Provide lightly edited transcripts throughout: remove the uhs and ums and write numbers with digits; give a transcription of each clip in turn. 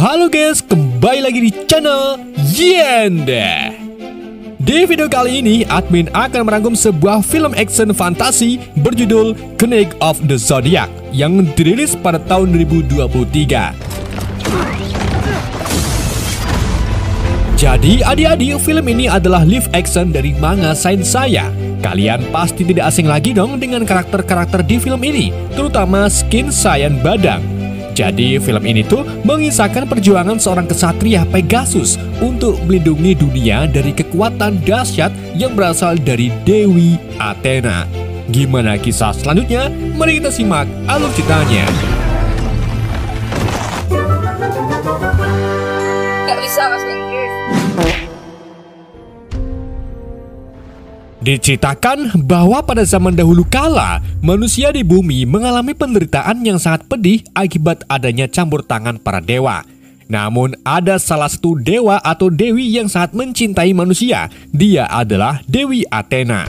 Halo guys, kembali lagi di channel Yenda. Di video kali ini, admin akan merangkum sebuah film action fantasi berjudul Knights of the Zodiac yang dirilis pada tahun 2023. Jadi adik-adik, film ini adalah live action dari manga Saint Seiya. Kalian pasti tidak asing lagi dong dengan karakter-karakter di film ini, terutama Skin Saiyan Badang. Jadi film ini tuh mengisahkan perjuangan seorang kesatria Pegasus untuk melindungi dunia dari kekuatan dahsyat yang berasal dari Dewi Athena. Gimana kisah selanjutnya? Mari kita simak alur ceritanya. Gak bisa bahasa Inggris. Diceritakan bahwa pada zaman dahulu kala, manusia di bumi mengalami penderitaan yang sangat pedih akibat adanya campur tangan para dewa. Namun ada salah satu dewa atau dewi yang sangat mencintai manusia. Dia adalah Dewi Athena.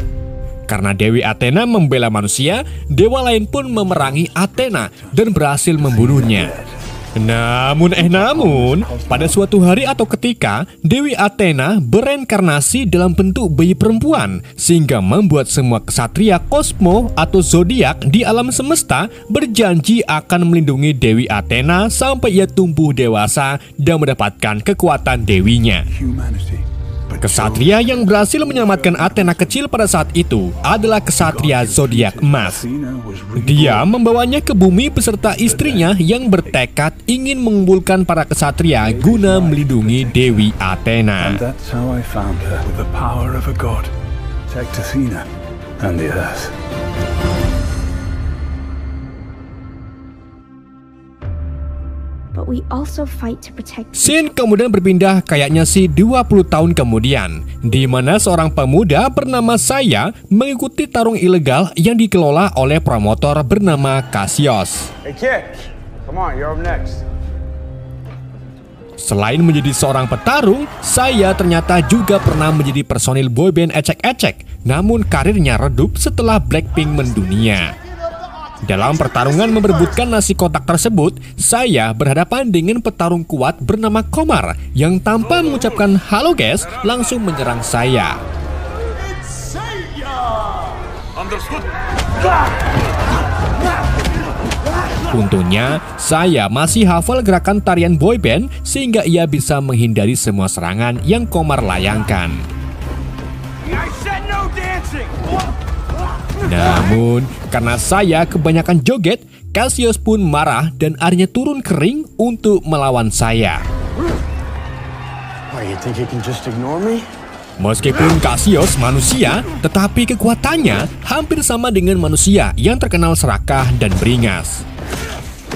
Karena Dewi Athena membela manusia, dewa lain pun memerangi Athena dan berhasil membunuhnya. Namun, pada suatu hari atau ketika, Dewi Athena bereinkarnasi dalam bentuk bayi perempuan, sehingga membuat semua kesatria kosmo atau zodiak di alam semesta berjanji akan melindungi Dewi Athena sampai ia tumbuh dewasa dan mendapatkan kekuatan dewinya. Kesatria yang berhasil menyelamatkan Athena kecil pada saat itu adalah kesatria zodiak emas. Dia membawanya ke bumi beserta istrinya yang bertekad ingin mengumpulkan para kesatria guna melindungi Dewi Athena. Scene kemudian berpindah kayaknya sih 20 tahun kemudian, di mana seorang pemuda bernama Seiya mengikuti tarung ilegal yang dikelola oleh promotor bernama Cassius. Hey kid, come on, you're up next. Selain menjadi seorang petarung, Seiya ternyata juga pernah menjadi personil boyband ecek-ecek, namun karirnya redup setelah Blackpink mendunia. Dalam pertarungan memperebutkan nasi kotak tersebut, Seiya berhadapan dengan petarung kuat bernama Komar yang tanpa mengucapkan halo guys langsung menyerang Seiya. Untungnya, Seiya masih hafal gerakan tarian boyband sehingga ia bisa menghindari semua serangan yang Komar layangkan. Namun, karena Seiya kebanyakan joget, Cassius pun marah dan akhirnya turun ke ring untuk melawan Seiya. Meskipun Cassius manusia, tetapi kekuatannya hampir sama dengan manusia yang terkenal serakah dan beringas.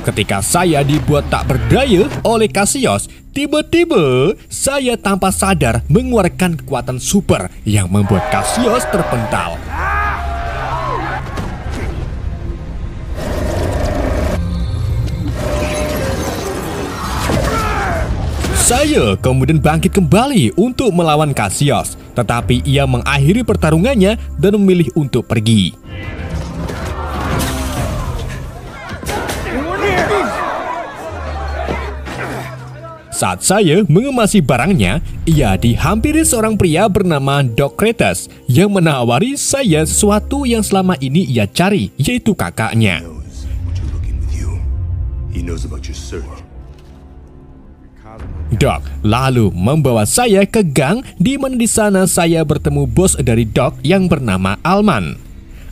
Ketika Seiya dibuat tak berdaya oleh Cassius, tiba-tiba Seiya tanpa sadar mengeluarkan kekuatan super yang membuat Cassius terpental. Seiya kemudian bangkit kembali untuk melawan Cassius, tetapi ia mengakhiri pertarungannya dan memilih untuk pergi. Saat Seiya mengemasi barangnya, ia dihampiri seorang pria bernama Doc Kratos yang menawari Seiya sesuatu yang selama ini ia cari, yaitu kakaknya. Doc lalu membawa saya ke gang di mana di sana saya bertemu bos dari Doc yang bernama Alman.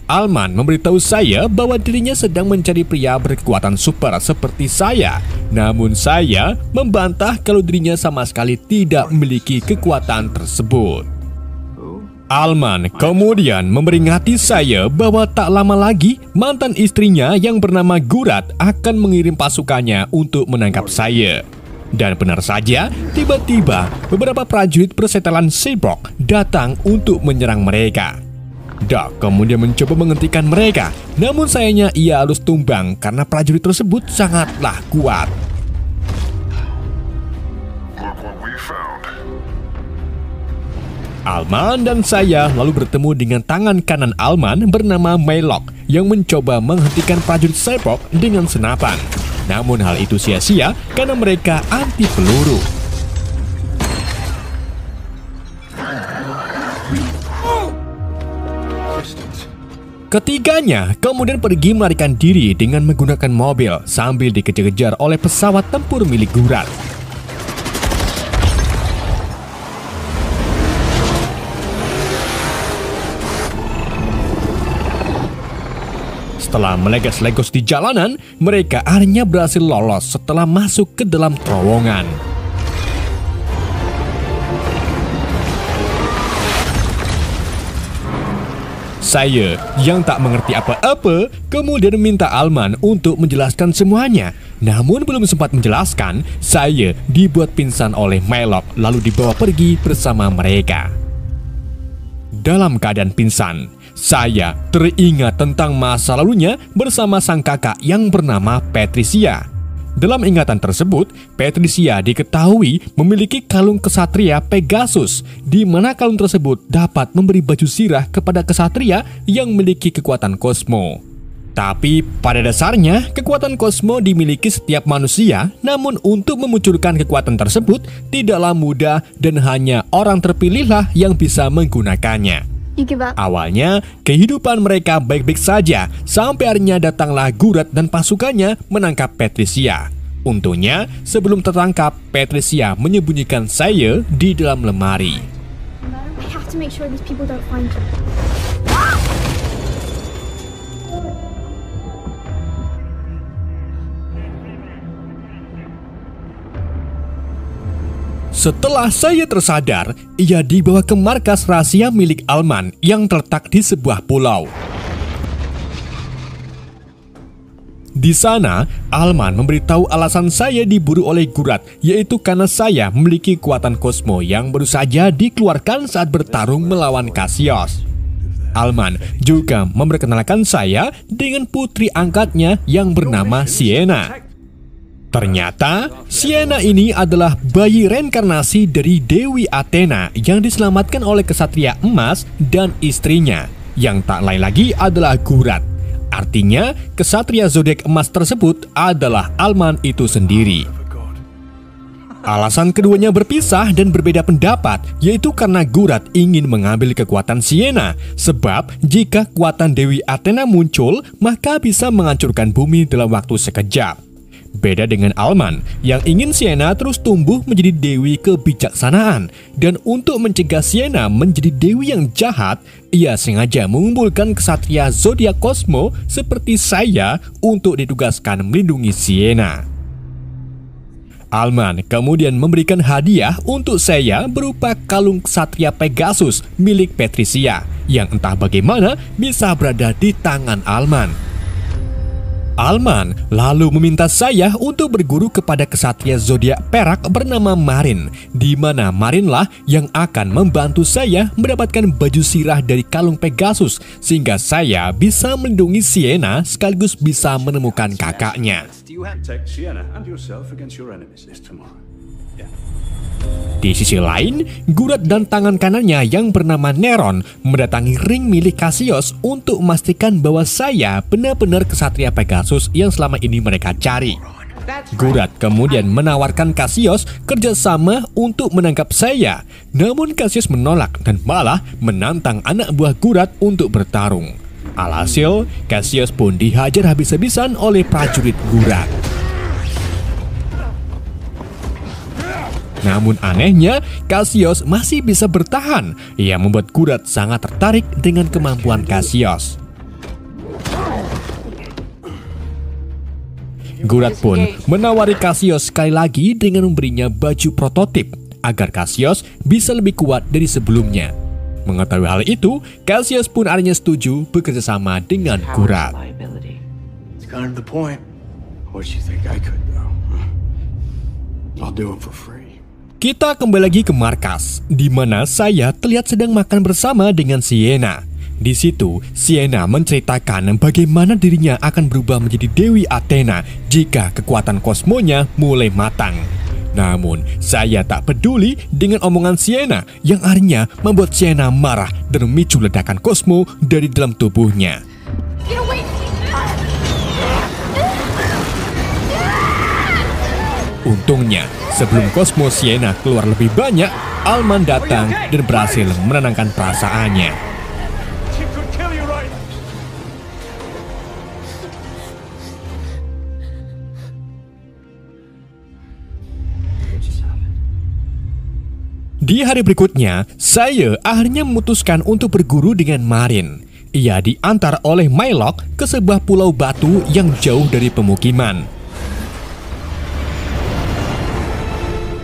Alman memberitahu saya bahwa dirinya sedang mencari pria berkekuatan super seperti saya. Namun saya membantah kalau dirinya sama sekali tidak memiliki kekuatan tersebut. Alman kemudian memperingati saya bahwa tak lama lagi mantan istrinya yang bernama Gurat akan mengirim pasukannya untuk menangkap saya. Dan benar saja, tiba-tiba beberapa prajurit persetelan Cyborg datang untuk menyerang mereka. Doc kemudian mencoba menghentikan mereka, namun sayangnya ia harus tumbang karena prajurit tersebut sangatlah kuat. Alman dan saya lalu bertemu dengan tangan kanan Alman bernama Maylok yang mencoba menghentikan prajurit Cyborg dengan senapan. Namun hal itu sia-sia karena mereka anti peluru. Ketiganya kemudian pergi melarikan diri dengan menggunakan mobil sambil dikejar-kejar oleh pesawat tempur milik Gurat. Setelah melegos-legos di jalanan, mereka akhirnya berhasil lolos setelah masuk ke dalam terowongan. Saya yang tak mengerti apa-apa kemudian minta Alman untuk menjelaskan semuanya. Namun belum sempat menjelaskan, saya dibuat pingsan oleh Melok lalu dibawa pergi bersama mereka. Dalam keadaan pingsan, saya teringat tentang masa lalunya bersama sang kakak yang bernama Patricia. Dalam ingatan tersebut, Patricia diketahui memiliki kalung kesatria Pegasus, di mana kalung tersebut dapat memberi baju sirah kepada kesatria yang memiliki kekuatan kosmo. Tapi pada dasarnya, kekuatan kosmo dimiliki setiap manusia, namun untuk memunculkan kekuatan tersebut tidaklah mudah dan hanya orang terpilihlah yang bisa menggunakannya. Awalnya, kehidupan mereka baik-baik saja, sampai akhirnya datanglah Gurat dan pasukannya menangkap Patricia. Untungnya, sebelum tertangkap, Patricia menyembunyikan saya di dalam lemari. Setelah saya tersadar, ia dibawa ke markas rahasia milik Alman yang terletak di sebuah pulau. Di sana, Alman memberitahu alasan saya diburu oleh Gurat, yaitu karena saya memiliki kekuatan kosmo yang baru saja dikeluarkan saat bertarung melawan Cassius. Alman juga memperkenalkan saya dengan putri angkatnya yang bernama Sienna. Ternyata, Sienna ini adalah bayi reinkarnasi dari Dewi Athena yang diselamatkan oleh Kesatria Emas dan istrinya, yang tak lain lagi adalah Gurat. Artinya, Kesatria Zodiak Emas tersebut adalah Alman itu sendiri. Alasan keduanya berpisah dan berbeda pendapat, yaitu karena Gurat ingin mengambil kekuatan Sienna, sebab jika kekuatan Dewi Athena muncul, maka bisa menghancurkan bumi dalam waktu sekejap. Beda dengan Alman yang ingin Sienna terus tumbuh menjadi dewi kebijaksanaan, dan untuk mencegah Sienna menjadi dewi yang jahat, ia sengaja mengumpulkan kesatria zodiak kosmo seperti saya untuk ditugaskan melindungi Sienna. Alman kemudian memberikan hadiah untuk saya berupa kalung kesatria Pegasus milik Patricia yang entah bagaimana bisa berada di tangan Alman. Alman lalu meminta saya untuk berguru kepada kesatria zodiak perak bernama Marin, di mana Marinlah yang akan membantu saya mendapatkan baju sirah dari kalung Pegasus sehingga saya bisa melindungi Sienna sekaligus bisa menemukan kakaknya. Di sisi lain, Gurat dan tangan kanannya yang bernama Neron mendatangi ring milik Cassius untuk memastikan bahwa saya benar-benar kesatria Pegasus yang selama ini mereka cari. Gurat kemudian menawarkan Cassius kerjasama untuk menangkap saya, namun Cassius menolak dan malah menantang anak buah Gurat untuk bertarung. Alhasil, Cassius pun dihajar habis-habisan oleh prajurit Gurat. Namun anehnya, Cassius masih bisa bertahan, yang membuat Gurat sangat tertarik dengan kemampuan Cassius. Gurat pun menawari Cassius sekali lagi dengan memberinya baju prototip agar Cassius bisa lebih kuat dari sebelumnya. Mengetahui hal itu, Cassius pun akhirnya setuju bekerja sama dengan Gurat. Kita kembali lagi ke markas, di mana saya terlihat sedang makan bersama dengan Sienna. Di situ, Sienna menceritakan bagaimana dirinya akan berubah menjadi Dewi Athena jika kekuatan kosmonya mulai matang. Namun, saya tak peduli dengan omongan Sienna yang akhirnya membuat Sienna marah dan memicu ledakan kosmo dari dalam tubuhnya. Untungnya, sebelum Cosmo Sienna keluar lebih banyak, Alman datang dan berhasil menenangkan perasaannya. She could kill you right. Di hari berikutnya, saya akhirnya memutuskan untuk berguru dengan Marin. Ia diantar oleh Mylock ke sebuah pulau batu yang jauh dari pemukiman.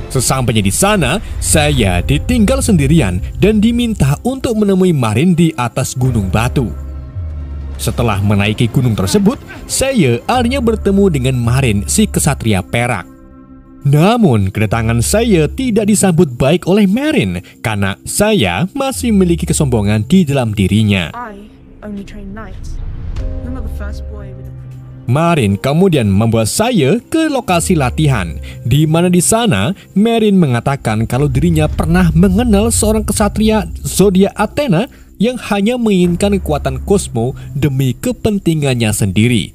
Sesampainya di sana, saya ditinggal sendirian dan diminta untuk menemui Marin di atas gunung batu. Setelah menaiki gunung tersebut, saya akhirnya bertemu dengan Marin, si kesatria perak. Namun, kedatangan saya tidak disambut baik oleh Marin karena saya masih memiliki kesombongan di dalam dirinya. I only train knights. You're not the first boy with a Marin kemudian membawa saya ke lokasi latihan, di mana di sana Marin mengatakan kalau dirinya pernah mengenal seorang kesatria zodiak Athena yang hanya menginginkan kekuatan Cosmo demi kepentingannya sendiri.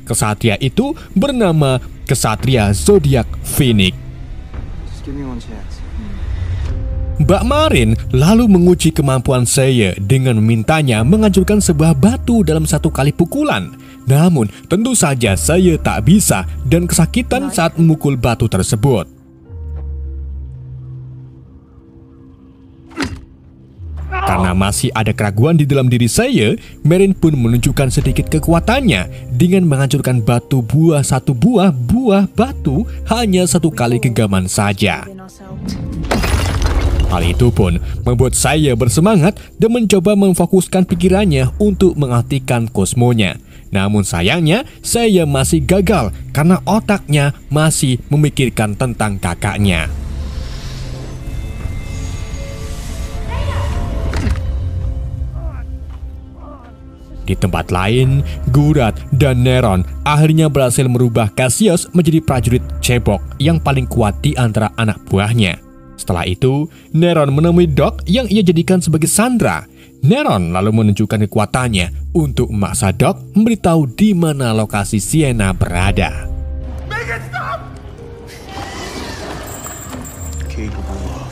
Kesatria itu bernama Kesatria Zodiak Phoenix. Just give me one chance. Mbak Marin lalu menguji kemampuan saya dengan memintanya menghancurkan sebuah batu dalam satu kali pukulan. Namun, tentu saja saya tak bisa dan kesakitan saat memukul batu tersebut. Karena masih ada keraguan di dalam diri saya, Marin pun menunjukkan sedikit kekuatannya dengan menghancurkan batu satu buah batu hanya satu kali genggaman saja. in ourselves. Hal itu pun membuat saya bersemangat dan mencoba memfokuskan pikirannya untuk menghentikan Cosmonya. Namun sayangnya, saya masih gagal karena otaknya masih memikirkan tentang kakaknya. Di tempat lain, Gurat dan Neron akhirnya berhasil merubah Cassius menjadi prajurit cebok yang paling kuat di antara anak buahnya. Setelah itu, Neron menemui Doc yang ia jadikan sebagai sandera. Neron lalu menunjukkan kekuatannya untuk memaksa Doc memberitahu di mana lokasi Sienna berada. Make it stop! Capable of.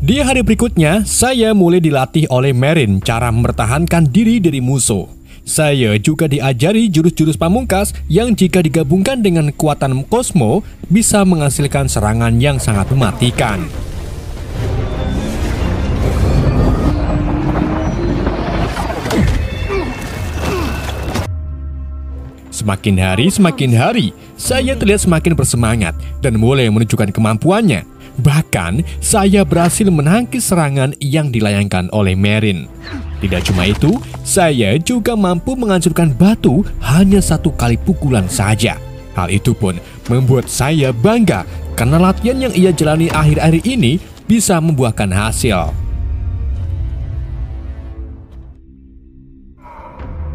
Di hari berikutnya, saya mulai dilatih oleh Marin cara mempertahankan diri dari musuh. Saya juga diajari jurus-jurus pamungkas yang jika digabungkan dengan kekuatan Cosmo bisa menghasilkan serangan yang sangat mematikan. Semakin hari, saya terlihat semakin bersemangat dan mulai menunjukkan kemampuannya. Bahkan, saya berhasil menangkis serangan yang dilayangkan oleh Marin. Tidak cuma itu, saya juga mampu menghancurkan batu hanya satu kali pukulan saja. Hal itu pun membuat saya bangga karena latihan yang ia jalani akhir-akhir ini bisa membuahkan hasil.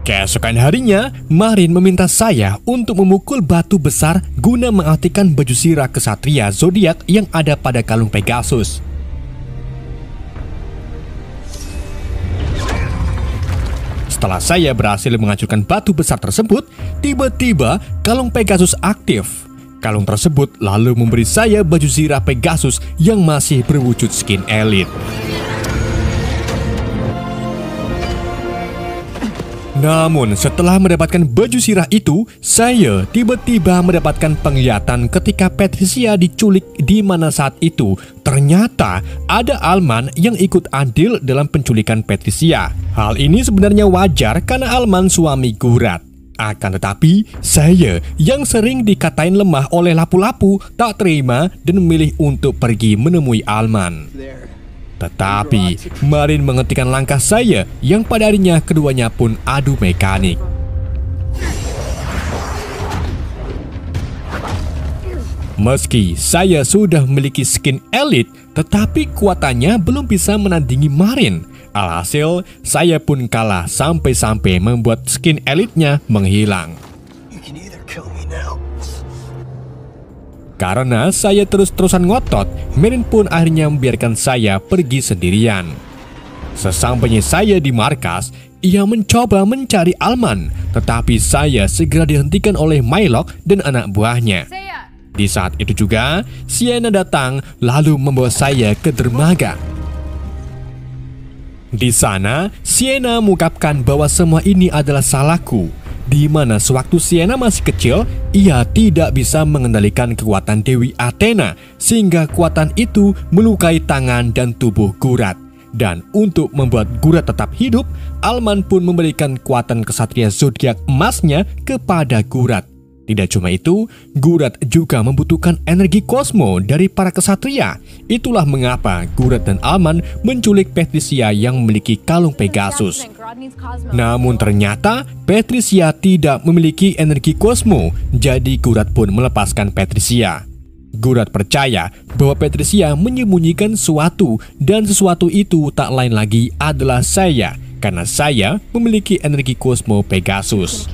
Keesokan harinya, Marin meminta saya untuk memukul batu besar guna menghentikan baju sirah kesatria zodiak yang ada pada kalung Pegasus. Setelah saya berhasil menghancurkan batu besar tersebut, tiba-tiba kalung Pegasus aktif. Kalung tersebut lalu memberi saya baju zirah Pegasus yang masih berwujud skin elite. Namun setelah mendapatkan baju sirah itu, saya tiba-tiba mendapatkan penglihatan ketika Patricia diculik, di mana saat itu ternyata ada Alman yang ikut andil dalam penculikan Patricia. Hal ini sebenarnya wajar karena Alman suami Gurat. Akan tetapi, saya yang sering dikatain lemah oleh lapu-lapu tak terima dan memilih untuk pergi menemui Alman. Tetapi, Marin menghentikan langkah saya yang pada harinya keduanya pun adu mekanik. Meski saya sudah memiliki skin elite, tetapi kuatannya belum bisa menandingi Marin. Alhasil, saya pun kalah sampai-sampai membuat skin elite-nya menghilang. Karena saya terus-terusan ngotot, Marin pun akhirnya membiarkan saya pergi sendirian. Sesampainya saya di markas, ia mencoba mencari Alman, tetapi saya segera dihentikan oleh Mylock dan anak buahnya. Di saat itu juga, Sienna datang lalu membawa saya ke dermaga. Di sana, Sienna mengungkapkan bahwa semua ini adalah salahku, di mana sewaktu Sienna masih kecil, ia tidak bisa mengendalikan kekuatan Dewi Athena, sehingga kekuatan itu melukai tangan dan tubuh Gurat. Dan untuk membuat Gurat tetap hidup, Alman pun memberikan kekuatan kesatria zodiak emasnya kepada Gurat. Tidak cuma itu, Gurat juga membutuhkan energi kosmo dari para kesatria. Itulah mengapa Gurat dan Alman menculik Patricia yang memiliki kalung Pegasus. Namun ternyata Patricia tidak memiliki energi kosmo, jadi Gurat pun melepaskan Patricia. Gurat percaya bahwa Patricia menyembunyikan sesuatu, dan sesuatu itu tak lain lagi adalah saya, karena saya memiliki energi kosmo Pegasus.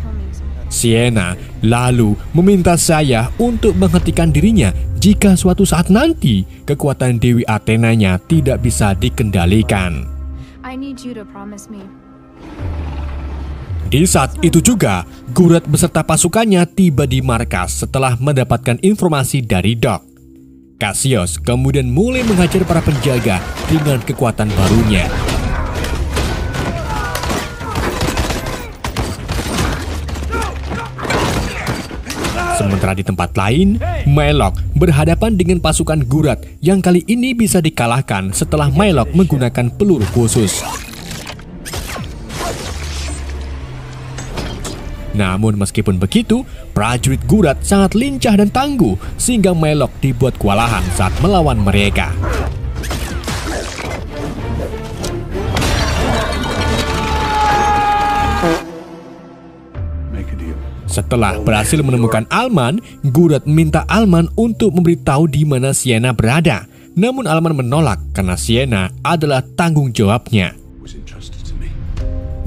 Sienna lalu meminta saya untuk menghentikan dirinya jika suatu saat nanti kekuatan Dewi Athenanya tidak bisa dikendalikan. I need you to promise me. Di saat itu juga, Gurat beserta pasukannya tiba di markas setelah mendapatkan informasi dari Doc. Cassius kemudian mulai menghajar para penjaga dengan kekuatan barunya. Sementara di tempat lain, Mylock berhadapan dengan pasukan Gurat yang kali ini bisa dikalahkan setelah Mylock menggunakan peluru khusus. Namun meskipun begitu, prajurit Gurat sangat lincah dan tangguh sehingga Mylock dibuat kewalahan saat melawan mereka. Setelah berhasil menemukan Alman, Gurat meminta Alman untuk memberitahu di mana Sienna berada. Namun Alman menolak karena Sienna adalah tanggung jawabnya.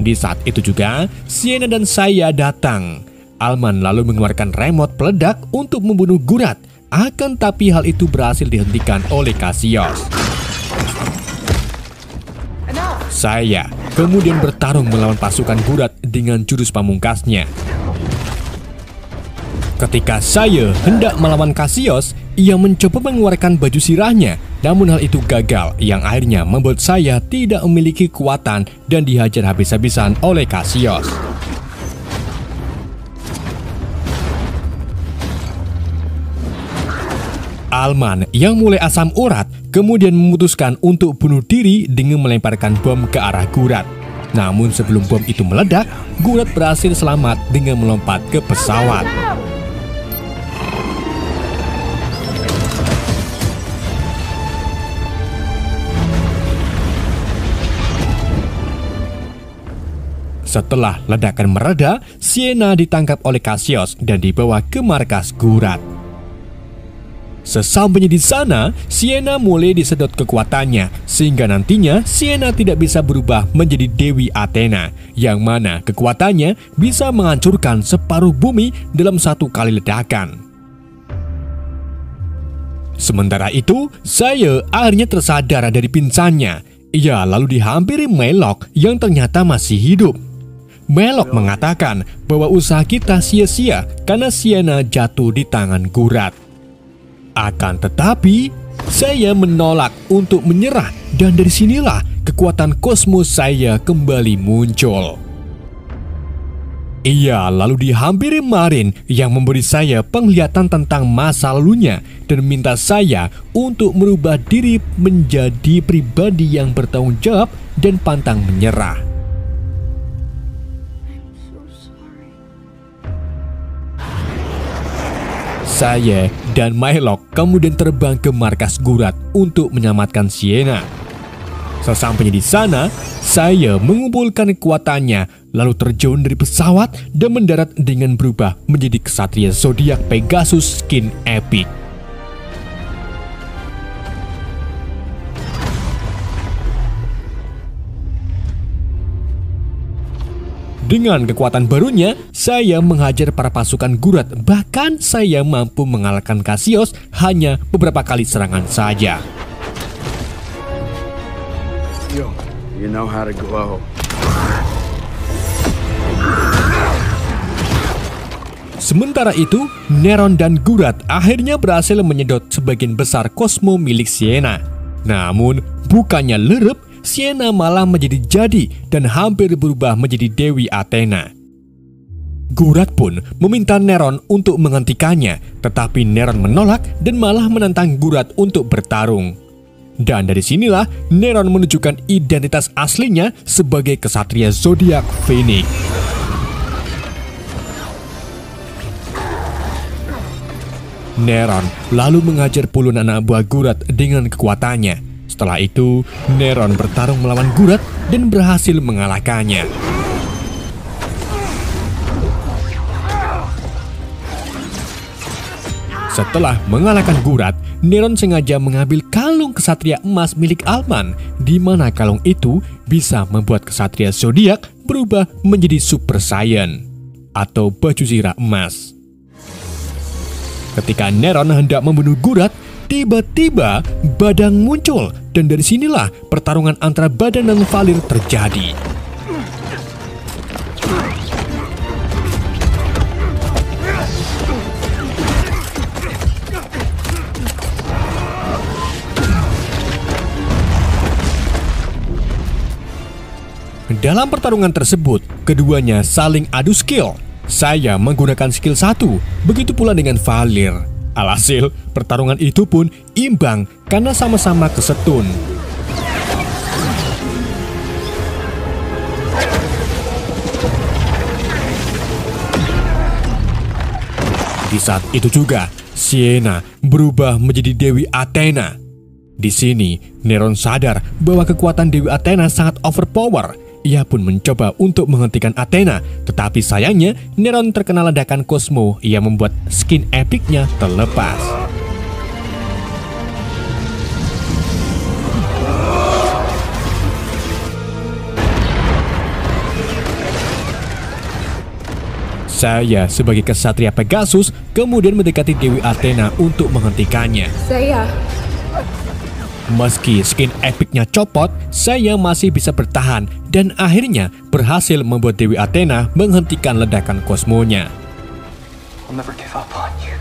Di saat itu juga, Sienna dan saya datang. Alman lalu mengeluarkan remote peledak untuk membunuh Gurat. Akan tapi hal itu berhasil dihentikan oleh Cassius. Saya kemudian bertarung melawan pasukan Gurat dengan jurus pamungkasnya. Ketika saya hendak melawan Cassius, ia mencoba mengeluarkan baju sirahnya. Namun hal itu gagal, yang akhirnya membuat saya tidak memiliki kekuatan dan dihajar habis-habisan oleh Cassius. Alman yang mulai asam urat kemudian memutuskan untuk bunuh diri dengan melemparkan bom ke arah Gurat. Namun sebelum bom itu meledak, Gurat berhasil selamat dengan melompat ke pesawat. Setelah ledakan mereda, Sienna ditangkap oleh Cassius dan dibawa ke markas Gurat. Sesampainya di sana, Sienna mulai disedot kekuatannya, sehingga nantinya Sienna tidak bisa berubah menjadi Dewi Athena, yang mana kekuatannya bisa menghancurkan separuh bumi dalam satu kali ledakan. Sementara itu, saya akhirnya tersadar dari pingsannya. Ia lalu dihampiri Mylock yang ternyata masih hidup. Mylock mengatakan bahwa usaha kita sia-sia karena Sienna jatuh di tangan Gurat. Akan tetapi, saya menolak untuk menyerah dan dari sinilah kekuatan kosmos saya kembali muncul. Ia lalu dihampiri Marin yang memberi saya penglihatan tentang masa lalunya dan minta saya untuk merubah diri menjadi pribadi yang bertanggung jawab dan pantang menyerah. Saya dan Mylock kemudian terbang ke markas Gurat untuk menyelamatkan Sienna. Sesampainya di sana, saya mengumpulkan kekuatannya, lalu terjun dari pesawat dan mendarat dengan berubah menjadi kesatria zodiak Pegasus skin epic. Dengan kekuatan barunya, saya menghajar para pasukan Gurat. Bahkan saya mampu mengalahkan Cassius hanya beberapa kali serangan saja. Yo, you know how to glow. Sementara itu, Neron dan Gurat akhirnya berhasil menyedot sebagian besar kosmo milik Sienna. Namun, bukannya lerep, Sienna malah menjadi jadi dan hampir berubah menjadi Dewi Athena. Gurat pun meminta Neron untuk menghentikannya, tetapi Neron menolak dan malah menantang Gurat untuk bertarung. Dan dari sinilah Neron menunjukkan identitas aslinya sebagai kesatria zodiak Phoenix. Neron lalu mengajar puluhan anak buah Gurat dengan kekuatannya. Setelah itu, Neron bertarung melawan Gurat dan berhasil mengalahkannya. Setelah mengalahkan Gurat, Neron sengaja mengambil kalung kesatria emas milik Alman, di mana kalung itu bisa membuat kesatria zodiak berubah menjadi Super Saiyan atau baju zirah emas. Ketika Neron hendak membunuh Gurat, tiba-tiba Badang muncul dan dari sinilah pertarungan antara Badang dan Valir terjadi. Dalam pertarungan tersebut, keduanya saling adu skill. Saya menggunakan skill 1, begitu pula dengan Valir. Alhasil, pertarungan itu pun imbang karena sama-sama kesetun. Di saat itu juga, Sienna berubah menjadi Dewi Athena. Di sini, Neron sadar bahwa kekuatan Dewi Athena sangat overpower. Ia pun mencoba untuk menghentikan Athena, tetapi sayangnya Neron terkena ledakan kosmo yang membuat skin epicnya terlepas. Saya sebagai kesatria Pegasus kemudian mendekati Dewi Athena untuk menghentikannya. Meski skin epicnya copot, saya masih bisa bertahan dan akhirnya berhasil membuat Dewi Athena menghentikan ledakan kosmonya. I'll never give up on you.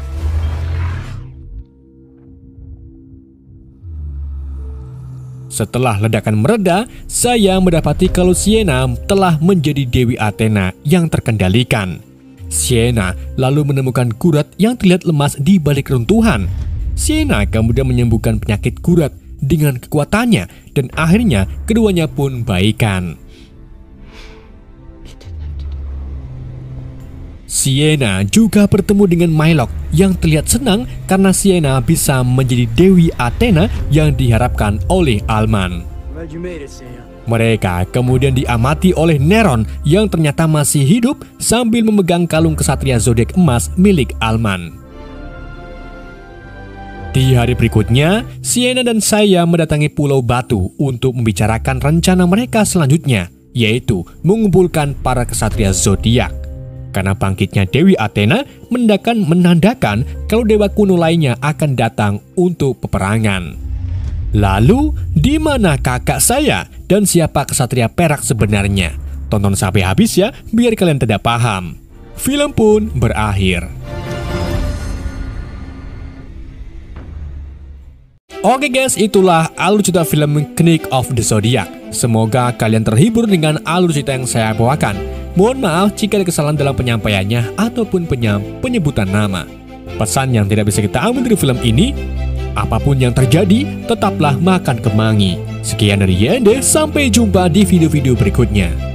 Setelah ledakan mereda, saya mendapati kalau Sienna telah menjadi Dewi Athena yang terkendalikan. Sienna lalu menemukan Gurat yang terlihat lemas di balik runtuhan. Sienna kemudian menyembuhkan penyakit Gurat dengan kekuatannya dan akhirnya keduanya pun baikan. Sienna juga bertemu dengan Mylock yang terlihat senang karena Sienna bisa menjadi Dewi Athena yang diharapkan oleh Alman. Mereka kemudian diamati oleh Neron yang ternyata masih hidup sambil memegang kalung kesatria zodiak emas milik Alman. Di hari berikutnya, Sienna dan saya mendatangi Pulau Batu untuk membicarakan rencana mereka selanjutnya, yaitu mengumpulkan para kesatria zodiak. Karena bangkitnya Dewi Athena menandakan kalau dewa kuno lainnya akan datang untuk peperangan. Lalu, di mana kakak saya dan siapa kesatria perak sebenarnya? Tonton sampai habis ya, biar kalian tidak paham. Film pun berakhir. Oke guys, itulah alur cerita film Knight of the Zodiac. Semoga kalian terhibur dengan alur cerita yang saya bawakan. Mohon maaf jika ada kesalahan dalam penyampaiannya ataupun penyebutan nama. Pesan yang tidak bisa kita ambil dari film ini, apapun yang terjadi, tetaplah makan kemangi. Sekian dari YND, sampai jumpa di video-video berikutnya.